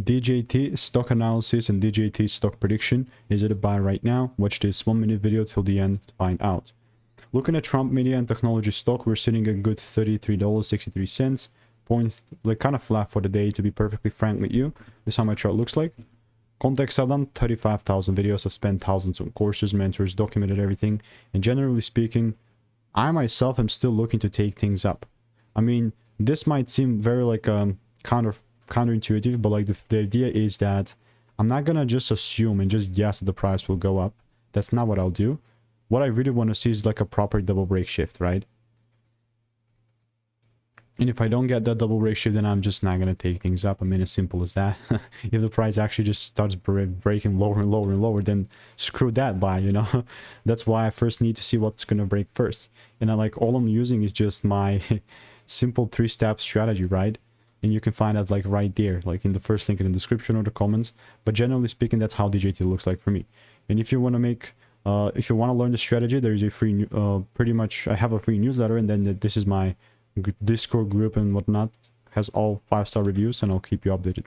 DJT stock analysis and DJT stock prediction. Is it a buy right now? Watch this 1-minute video till the end to find out. Looking at Trump media and technology stock, we're sitting at good $33.63. Point like kind of flat for the day, to be perfectly frank with you. This is how my chart looks like. Context, I've done 35,000 videos. I've spent thousands on courses, mentors, documented everything. And generally speaking, I myself am still looking to take things up. I mean, this might seem very like counterintuitive, but like the idea is that I'm not gonna just assume and just guess that the price will go up. That's not what I'll do. What I really want to see is like a proper double break shift, right? And if I don't get that double break shift, then I'm just not going to take things up. I mean, as simple as that. If the price actually just starts breaking lower and lower and lower, then screw that buy, you know? That's why I first need to see what's going to break first. And all I'm using is just my simple 3-step strategy, right? And you can find that like right there, like in the first link in the description or the comments. But generally speaking, that's how DJT looks like for me. And if you want to make... if you want to learn the strategy, there is a free... pretty much, I have a free newsletter, and then this is my Discord group and whatnot. Has all 5-star reviews, and I'll keep you updated.